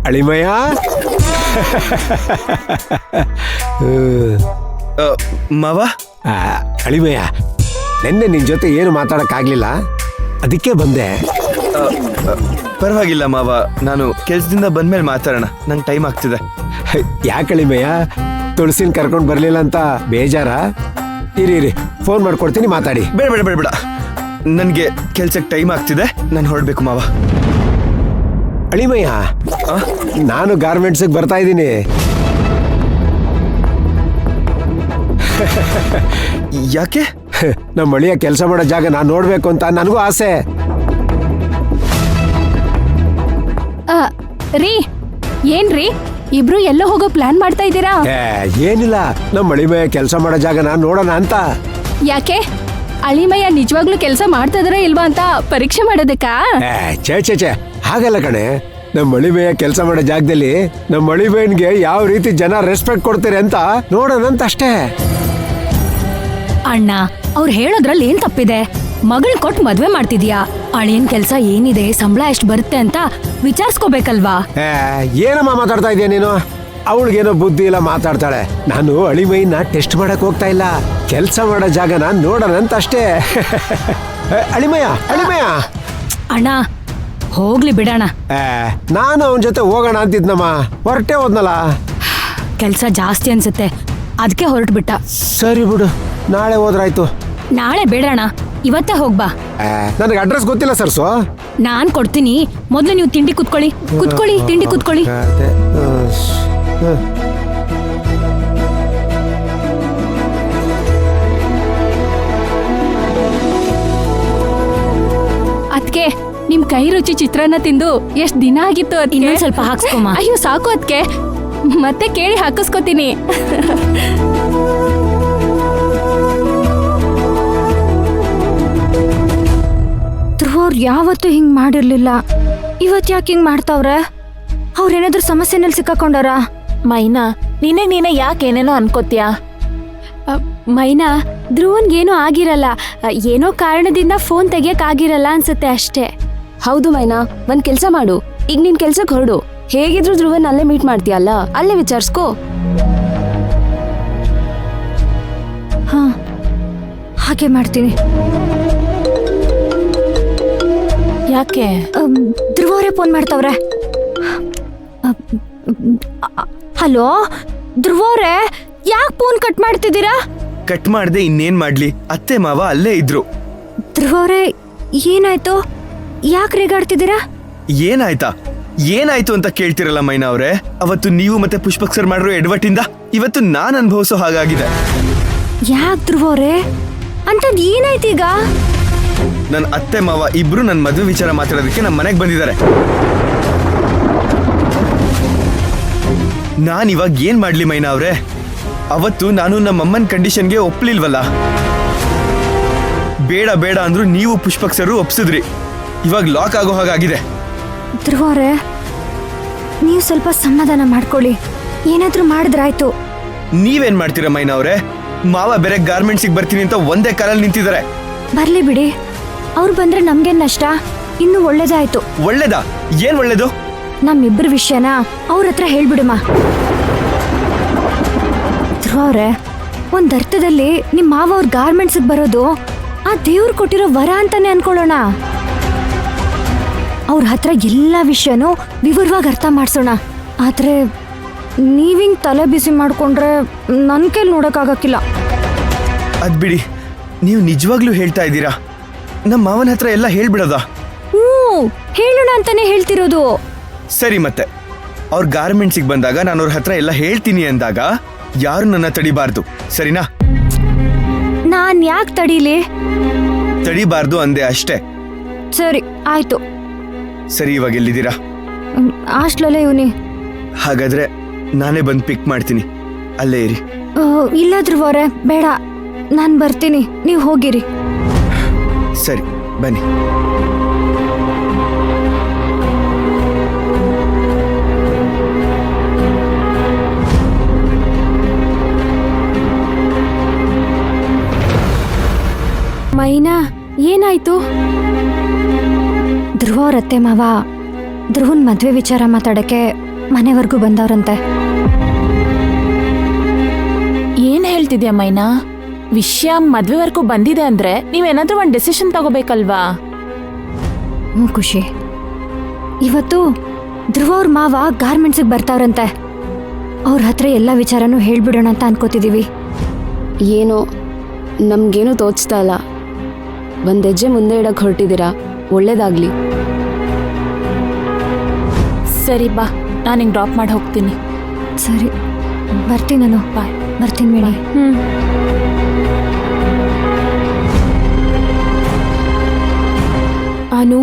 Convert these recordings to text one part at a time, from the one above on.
ಅಳಿಮಯ್ಯ. ಮಾವ. ಅಳಿಮಯ್ಯ, ನಿನ್ನೆ ನಿನ್ ಜೊತೆ ಏನು ಮಾತಾಡಕ್ಕಾಗ್ಲಿಲ್ಲ, ಅದಕ್ಕೆ ಬಂದೆ. ಪರವಾಗಿಲ್ಲ ಮಾವ, ನಾನು ಕೆಲ್ಸದಿಂದ ಬಂದ್ಮೇಲೆ ಮಾತಾಡೋಣ, ನಂಗೆ ಟೈಮ್ ಆಗ್ತಿದೆ. ಯಾಕೆ ಅಳಿಮಯ್ಯ, ತುಳಸಿನ ಕರ್ಕೊಂಡು ಬರ್ಲಿಲ್ಲ ಅಂತ ಬೇಜಾರ? ಇರಿ ಫೋನ್ ಮಾಡ್ಕೊಡ್ತೀನಿ, ಮಾತಾಡಿ. ಬೇಡ ಬೇಡ ಬೇಡ ಬೇಡ, ನನಗೆ ಕೆಲ್ಸಕ್ಕೆ ಟೈಮ್ ಆಗ್ತಿದೆ, ನಾನು ಹೊರಡ್ಬೇಕು ಮಾವ. ಅಳಿಮಯ್ಯ, ನಾನು ಗಾರ್ಮೆಂಟ್ಸಿಗೆ ಬರ್ತಾ ಇದ್ದೀನಿ. ಯಾಕೆ? ನಮ್ಮ ಮಳಿಯ ಕೆಲಸ ಮಾಡೋ ಜಾಗ ನಾನು ನೋಡ್ಬೇಕು ಅಂತ ನನಗೂ ಆಸೆ. ರೀ, ಏನ್ರಿ ಇಬ್ರು ಎಲ್ಲೋ ಹೋಗೋ ಪ್ಲಾನ್ ಮಾಡ್ತಾ ಇದ್ದೀರಾ? ಏನಿಲ್ಲ, ನಮ್ಮ ಅಳಿಮಯ್ಯ ಕೆಲಸ ಮಾಡೋ ಜಾಗ ನಾನು ನೋಡೋಣ ಅಂತ. ಯಾಕೆ? ಅಳಿಮಯ್ಯ ನಿಜವಾಗ್ಲೂ ಕೆಲಸ ಮಾಡ್ತಾ ಇದಾರ ಇಲ್ವಾ ಅಂತ ಪರೀಕ್ಷೆ ಮಾಡೋದಕ್ಕಾ? ಚೇ ಹಾಗಲ್ಲ ಕಣೆ, ನಮ್ಮ ಅಳಿಮಯ್ಯ ಕೆಲಸ ಮಾಡೋ ಜಾಗದಲ್ಲಿ ನಮ್ಮ ಅಳಿಮಯ್ಯನ್ಗೆ ಯಾವ ರೀತಿ ಜನ ರೆಸ್ಪೆಕ್ಟ್ ಕೊಡ್ತಾರೆ ಅಂತ ನೋಡೋಣ ಅಂತ ಅಷ್ಟೇ. ಅಣ್ಣ, ಅವ್ರು ಹೇಳೋದ್ರಲ್ಲಿ ಏನ್ ತಪ್ಪಿದೆ? ಮಗಳ್ ಕೊಟ್ಟು ಮದ್ವೆ ಮಾಡ್ತಿದ್ಯಾ, ಅಳಿಯನ್ ಕೆಲ್ಸ ಏನಿದೆ, ಸಂಬಳ ಎಷ್ಟು ಬರುತ್ತೆ ಅಂತ ವಿಚಾರಿಸ್ಕೋಬೇಕಲ್ವಾ? ಏನಮ್ಮ ಮಾತಾಡ್ತಾ ಇದೀಯ ನೀನು? ಅವಳಿಗೇನೋ ಬುದ್ಧಿ ಇಲ್ಲ, ಮಾತಾಡ್ತಾಳೆ. ನಾನು ಅಳಿಮಯ್ಯನ ಟೆಸ್ಟ್ ಮಾಡಕ್ ಹೋಗ್ತಾ ಇಲ್ಲ, ಕೆಲಸ ಮಾಡೋ ಜಾಗನ ನೋಡೋಣ ಅಂತ ಅಷ್ಟೇ. ಅಳಿಮಯ್ಯ. ಅಣ್ಣ, ಹೋಗ್ಲಿ ಬಿಡೋಣ. ನಾನು ಅವನ ಜೊತೆ ಹೋಗೋಣ ಅಂತಿದ್ನಮ್ಮ, ಹೊರಟೆ ಹೋದ್ನಲ್ಲ. ಕೆಲ್ಸ ಜಾಸ್ತಿ ಅನ್ಸುತ್ತೆ, ಅದಕ್ಕೆ ಹೊರಟ್ಬಿಟ್ಟ. ಸರಿ ಬಿಡು, ನಾಳೆ ಹೋದ್ರಾಯ್ತು. ನಾಳೆ ಬೇಡಣ, ಇವತ್ತೇ ಹೋಗ್ಬಾ. ನನಗೆ ಅಡ್ರೆಸ್ ಗೊತ್ತಿಲ್ಲ ಸರ್ಸು. ನಾನ್ ಕೊಡ್ತೀನಿ, ಮೊದ್ಲು ನೀವು ತಿಂಡಿ ಕುತ್ಕೊಳ್ಳಿ. ತಿಂಡಿ ಕುತ್ಕೊಳ್ಳಿ. ಅದ್ಕೆ ನಿಮ್ ಕೈ ರುಚಿ ಚಿತ್ರಾನ್ನ ತಿಂದು ಎಷ್ಟ್ ದಿನ ಆಗಿತ್ತು. ಇನ್ನೊಂದ್ ಸ್ವಲ್ಪ ಹಾಕ್ಸ್ಕೊಮ್ಮ. ಅಯ್ಯೋ ಸಾಕು ಅದ್ಕೆ, ಮತ್ತೆ ಕೇಳಿ ಹಾಕಿಸ್ಕೊತೀನಿ. ಧ್ರುವವ್ರು ಯಾವತ್ತೂ ಹಿಂಗ್ ಮಾಡಿರ್ಲಿಲ್ಲ, ಇವತ್ ಯಾಕೆ ಹಿಂಗ್ ಮಾಡ್ತಾವ್ರೆ? ಅವ್ರೇನಾದ್ರೂ ಸಮಸ್ಯೆನಲ್ಲಿ ಸಿಕ್ಕಾಕೊಂಡಾರ? ಮೈನಾ, ನೀನೇ ಯಾಕೆ ಏನೇನೋ ಅನ್ಕೋತ್ಯಾ? ಮೈನಾ, ಧ್ರುವನ್ಗೇನೂ ಆಗಿರಲ್ಲ, ಏನೋ ಕಾರಣದಿಂದ ಫೋನ್ ತೆಗಿಯಕ್ ಆಗಿರಲ್ಲ ಅನ್ಸುತ್ತೆ ಅಷ್ಟೇ. ಹೌದು ಮೈನಾ, ಒಂದ್ ಕೆಲ್ಸ ಮಾಡು, ಈಗ ನಿನ್ ಕೆಲ್ಸಕ್ಕೆ ಹೊರಡು. ಹೇಗಿದ್ರು ಧ್ರುವನ್ ಅಲ್ಲೇ ಮೀಟ್ ಮಾಡ್ತೀಯಲ್ಲ, ಅಲ್ಲೇ ವಿಚಾರಿಸ್ಕೋ. ಹಾ, ಹಾಗೆ ಮಾಡ್ತೀನಿ. ಯಾಕೆ? ಧ್ರುವರೇ ಫೋನ್ ಮಾಡ್ತಾವ್ರೆ. ಹಲೋ ಧ್ರುವರೇ, ಯಾಕೆ ಫೋನ್ ಕಟ್ ಮಾಡ್ತಿದ್ದೀರಾ? ಕಟ್ ಮಾಡ್ದೆ ಇನ್ನೇನ್ ಮಾಡ್ಲಿ, ಅತ್ತೆ ಮಾವ ಅಲ್ಲೇ ಇದ್ರು. ಧ್ರುವರೇ, ಏನಾಯ್ತು? ಯಾಕೆ ರೇಗಾಡ್ತಿದ್ದೀರಾ? ಏನಾಯ್ತು ಅಂತ ಕೇಳ್ತಿರಲ್ಲ ಮೈನಾ ಅವ್ರೆ. ಅವತ್ತು ನೀವು ಮತ್ತೆ ಪುಷ್ಪಕ್ ಸರ್ ಮಾಡಿರೋ ಎಡವಟ್ಟಿಂದ ಇವತ್ತು ನಾನ್ ಅನುಭವಿಸೋ ಹಾಗಾಗಿದೆ. ಯಾಕೆ ಧ್ರುವರೇ, ಅಂತದ್ ಏನಾಯ್ತೀಗ? ನನ್ನ ಅತ್ತೆ ಮಾವ ಇಬ್ರು ನನ್ನ ಮದುವೆ ವಿಚಾರ ಮಾತಾಡೋದಕ್ಕೆ ನಮ್ಮ ಮನೆಗೆ ಬಂದಿದ್ದಾರೆ. ನಾನ್ ಇವಾಗ ಏನ್ ಮಾಡ್ಲಿ ಮೈನಾ ಅವ್ರೆ? ಅವತ್ತು ನಾನು ನಮ್ಮಮ್ಮನ ಕಂಡೀಷನ್ಗೆ ಒಪ್ಲಿಲ್ವಲ್ಲ. ಬೇಡ ಅಂದ್ರು ನೀವು ಪುಷ್ಪಕ್ ಸರ್ ಒಪ್ಸಿದ್ರಿ. ಇವಾಗ ಲಾಕ್ ಆಗೋ ಹಾಗಾಗಿದೆ. ಧ್ರುವರೇ, ನೀವು ಸ್ವಲ್ಪ ಸಮಾಧಾನ ಮಾಡ್ಕೊಳ್ಳಿ, ಏನಾದ್ರೂ ಮಾಡಿದ್ರಾಯ್ತು. ನೀವೇನ್ ಮಾಡ್ತೀರಾ ಮೈನಾ ಅವ್ರೆ? ಮಾವ ಬೇರೆ ಗಾರ್ಮೆಂಟ್ಸಿಗೆ ಬರ್ತೀನಿ ಅಂತ ಒಂದೇ ಕಾಲಲ್ಲಿ ನಿಂತಿದ್ದಾರೆ. ಬರ್ಲಿ ಬಿಡಿ, ಅವ್ರು ಬಂದ್ರೆ ನಮ್ಗೇನ್ ನಷ್ಟ? ಇನ್ನು ಒಳ್ಳೇದಾಯ್ತು. ಒಳ್ಳೇದಾ? ಏನ್ ಒಳ್ಳೇದು? ನಮ್ಮಿಬ್ಬರ ವಿಷಯನ ಅವ್ರ ಹತ್ರ ಹೇಳ್ಬಿಡುಮ. ಧ್ರುವರೇ, ಒಂದ್ ಅರ್ಥದಲ್ಲಿ ನಿಮ್ ಮಾವ ಅವ್ರ ಗಾರ್ಮೆಂಟ್ಸ್ಗೆ ಬರೋದು ಆ ದೇವ್ರು ಕೊಟ್ಟಿರೋ ವರ ಅಂತಾನೆ ಅನ್ಕೊಳ್ಳೋಣ. ಅವ್ರ ಹತ್ರ ಎಲ್ಲಾ ವಿಷಯನೂ ವಿವರವಾಗಿ ಅರ್ಥ ಮಾಡ್ಸೋಣ. ಆದ್ರೆ ನೀವಿಂಗ್ ತಲೆ ಬಿಸಿ ಮಾಡ್ಕೊಂಡ್ರೆ ನನ್ ಕೈಲಿ ನೋಡಕ್ಕಾಗಕ್ಕಿಲ್ಲ. ಅದ್ ಬಿಡಿ, ನೀವು ನಿಜವಾಗ್ಲೂ ಹೇಳ್ತಾ ಇದ್ದೀರಾ? ನಮ್ಮ ಮಾವನ ಹತ್ರ ಎಲ್ಲ ಹೇಳ್ಬಿಡೋದಾ? ಹೇಳೋಣ ಅಂತಾನೆ ಹೇಳ್ತಿರೋದು. ಸರಿ, ಮತ್ತೆ ಅವ್ರ ಗಾರ್ಮೆಂಟ್ಸಿಗೆ ಬಂದಾಗ ನಾನು ಅವ್ರ ಹತ್ರ ಎಲ್ಲ ಹೇಳ್ತೀನಿ ಅಂದಾಗ ಯಾರು ನನ್ನ ತಡಿಬಾರ್ದು, ಸರಿನಾ? ನಾನ್ ಯಾಕೆ ತಡೀಲಿ? ತಡಿಬಾರ್ದು ಅಂದೆ ಅಷ್ಟೇ. ಸರಿ ಆಯ್ತು. ಸರಿ, ಇವಾಗ ಎಲ್ಲಿದ್ದೀರಾ? ಹಾಸ್ಟ್ಲಲ್ಲೇ ಇವನಿ. ಹಾಗಾದ್ರೆ ನಾನೇ ಬಂದು ಪಿಕ್ ಮಾಡ್ತೀನಿ, ಅಲ್ಲೇ ಇರಿ. ಇಲ್ಲ ಧ್ರುವರೇ, ಬೇಡ, ನಾನ್ ಬರ್ತೀನಿ, ನೀವು ಹೋಗಿರಿ. ಸರಿ, ಬನ್ನಿ. ಮೈನಾ, ಏನಾಯ್ತು? ಧ್ರುವ ಅವ್ರ ಅತ್ತೆ ಮಾವ ಧ್ರುವನ್ ಮದ್ವೆ ವಿಚಾರ ಮಾತಾಡಕ್ಕೆ ಮನೆವರೆಗೂ ಬಂದವ್ರಂತೆ. ಏನ್ ಹೇಳ್ತಿದ್ಯಾ ಮೈನಾ? ವಿಷಯ ಮದ್ವೆವರೆಗೂ ಬಂದಿದೆ ಅಂದ್ರೆ ನೀವೇನಾದ್ರೂ ಒಂದ್ ಡೆಸಿಷನ್ ತಗೋಬೇಕಲ್ವಾ? ಖುಷಿ, ಇವತ್ತು ಧ್ರುವ ಅವ್ರ ಮಾವ ಗಾರ್ಮೆಂಟ್ಸಿಗೆ ಬರ್ತಾವ್ರಂತೆ. ಅವ್ರ ಹತ್ರ ಎಲ್ಲ ವಿಚಾರನೂ ಹೇಳ್ಬಿಡೋಣ ಅಂತ ಅನ್ಕೋತಿದೀವಿ. ಏನೋ ನಮ್ಗೇನು ತೋಚ್ತಾ ಇಲ್ಲ. ಒಂದ್ ಹೆಜ್ಜೆ ಮುಂದೆ ಇಡಕ್ ಹೊರಟಿದ್ದೀರಾ, ಒಳ್ಳೇದಾಗ್ಲಿ. ಸರಿ ಬಾ, ನಾನು ಹಿಂಗ್ ಡ್ರಾಪ್ ಮಾಡಿ ಹೋಗ್ತೀನಿ. ಸರಿ, ಬರ್ತೀನಿ ನಾನು. ಬಾಯ್. ಬರ್ತೀನಿ ಮೇಡಮ್. ಅನು,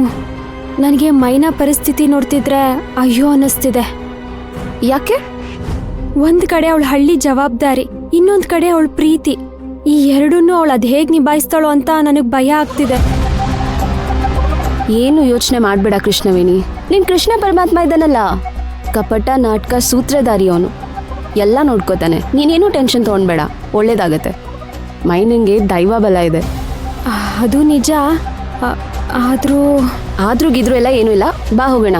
ನನಗೆ ಮೈನಾ ಪರಿಸ್ಥಿತಿ ನೋಡ್ತಿದ್ರೆ ಅಯ್ಯೋ ಅನ್ನಿಸ್ತಿದೆ. ಯಾಕೆ? ಒಂದು ಕಡೆ ಅವಳ ಹಳ್ಳಿ ಜವಾಬ್ದಾರಿ, ಇನ್ನೊಂದು ಕಡೆ ಅವಳ ಪ್ರೀತಿ. ಈ ಎರಡನ್ನೂ ಅವಳು ಅದು ಹೇಗೆ ನಿಭಾಯಿಸ್ತಾಳೋ ಅಂತ ನನಗೆ ಭಯ ಆಗ್ತಿದೆ. ಏನು ಯೋಚನೆ ಮಾಡ್ಬೇಡ ಕೃಷ್ಣವೇಣಿ. ನೀನ್ ಕೃಷ್ಣ ಪರಮಾತ್ಮ ಇದ್ದಾನಲ್ಲ, ಕಪಟ ನಾಟಕ ಸೂತ್ರಧಾರಿ ಅವನು, ಎಲ್ಲ ನೋಡ್ಕೋತಾನೆ. ನೀನೇನು ಟೆನ್ಷನ್ ತೊಗೊಂಡ್ಬೇಡ, ಒಳ್ಳೇದಾಗತ್ತೆ. ಮೈನಿಂಗೆ ದೈವ ಬಲ ಇದೆ. ಅದು ನಿಜ. ಆದ್ರೂ ಗಿದ್ರು ಎಲ್ಲ ಏನೂ ಇಲ್ಲ, ಬಾ ಹೋಗೋಣ.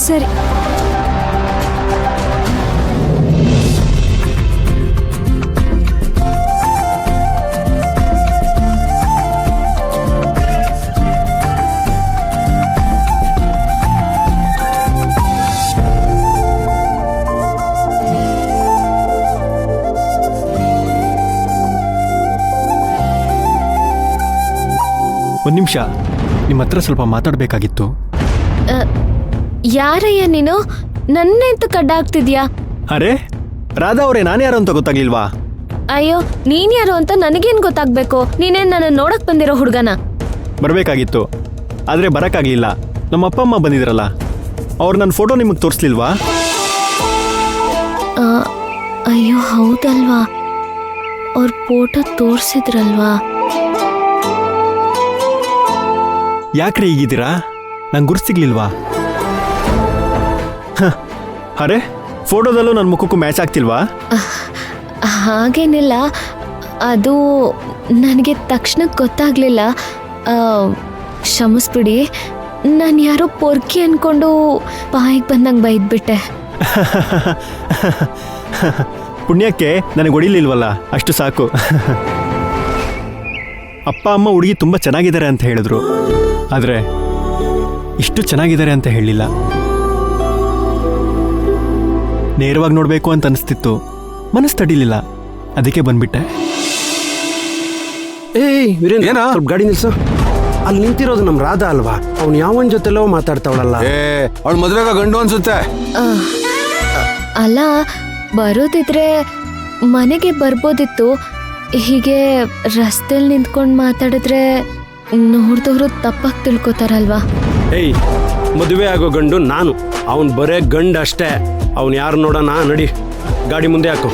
ಸರಿ. ಒಂದು ನಿಮಿಷ, ನಿಮ್ಮ ಹತ್ರ ಸ್ವಲ್ಪ ಮಾತಾಡಬೇಕಾಗಿತ್ತು. ಯಾರಯ್ಯ ನೀನು? ನನ್ನೆಂತ ಕಡ್ಡ ಆಗ್ತಿದ್ಯಾ? ಅರೆ ರಾಧಾ ಅವರೇ, ನಾನು ಯಾರು ಅಂತ ಗೊತ್ತಾಗ್ಲಿಲ್ವಾ? ಅಯ್ಯೋ, ನೀನ್ ಯಾರು ಅಂತ ನನಗೇನ್ ಗೊತ್ತಾಗ್ಬೇಕು? ನೀನೇನ್ ನನ್ನ ನೋಡಕ್ ಬಂದಿರೋ ಹುಡುಗನ? ಬರಬೇಕಾಗಿತ್ತು, ಆದರೆ ಬರೋಕ್ಕಾಗಲಿಲ್ಲ. ನಮ್ಮ ಅಪ್ಪ ಅಮ್ಮ ಬಂದಿದ್ರಲ್ಲ, ಅವ್ರು ನನ್ನ ಫೋಟೋ ನಿಮಗೆ ತೋರಿಸ್ಲಿಲ್ವಾ? ಅಯ್ಯೋ ಹೌದಲ್ವಾ, ಅವ್ರ ಫೋಟೋ ತೋರಿಸಿದ್ರಲ್ವಾ? ಯಾಕ್ರೆ ಹೀಗಿದ್ದೀರಾ? ನಂಗೆ ಗುರ್ಸಿಗ್ಲಿಲ್ವಾ? ಅರೆ, ಫೋಟೋದಲ್ಲೂ ನನ್ನ ಮುಖಕ್ಕೂ ಮ್ಯಾಚ್ ಆಗ್ತಿಲ್ವಾ? ಹಾಗೇನಿಲ್ಲ, ಅದು ನನಗೆ ತಕ್ಷಣ ಗೊತ್ತಾಗ್ಲಿಲ್ಲ. ಕ್ಷಮಿಸ್ಬಿಡಿ, ನಾನು ಯಾರೋ ಪೊರ್ಕಿ ಅನ್ಕೊಂಡು ಬಾಯಿಗೆ ಬಂದಂಗೆ ಬೈದ್ಬಿಟ್ಟೆ. ಪುಣ್ಯಕ್ಕೆ ನನಗೆ ಹೊಡಿಲಿಲ್ವಲ್ಲ, ಅಷ್ಟು ಸಾಕು. ಅಪ್ಪ ಅಮ್ಮ ಹುಡುಗಿ ತುಂಬ ಚೆನ್ನಾಗಿದ್ದಾರೆ ಅಂತ ಹೇಳಿದ್ರು, ಆದರೆ ಇಷ್ಟು ಚೆನ್ನಾಗಿದ್ದಾರೆ ಅಂತ ಹೇಳಿಲ್ಲ. ನೇರವಾಗಿ ನೋಡಬೇಕು ಅಂತ ಅನಿಸ್ತಿತ್ತು, ಮನಸ್ಸು ತಡಿಲಿಲ್ಲ, ಅದಕ್ಕೆ ಬಂದ್ಬಿಟ್ಟೆ. ಏಯ್ ವೀರೇಂದ್ರ, ಸ್ವಲ್ಪ ಗಾಡಿ ನಿಲ್ಸು. ಅಲ್ಲಿ ನಿಂತಿರೋದು ನಮ್ಮ ರಾಧಾ ಅಲ್ವಾ? ಅವ್ನು ಯಾವನ್ ಜೊತೆಲೋ ಮಾತಾಡ್ತಾವಳಲ್ಲ. ಅವಳು ಮದ್ವೆಗ ಗಂಡು ಅನ್ಸುತ್ತೆ. ಅಲ್ಲ, ಬರೋದಿದ್ರೆ ಮನೆಗೆ ಬರ್ಬೋದಿತ್ತು. ಹೀಗೆ ರಸ್ತೆಯಲ್ಲಿ ನಿಂತ್ಕೊಂಡು ಮಾತಾಡಿದ್ರೆ ನೋಡ್ದವ್ರು ತಪ್ಪಾಗಿ ತಿಳ್ಕೊತಾರಲ್ವಾ? ಏಯ್, ಮದುವೆ ಆಗೋ ಗಂಡು ನಾನು, ಅವನು ಬರೇ ಗಂಡು ಅಷ್ಟೇ. ಅವನು ಯಾರು ನೋಡೋಣ, ನಡಿ ಗಾಡಿ ಮುಂದೆ ಹಾಕು.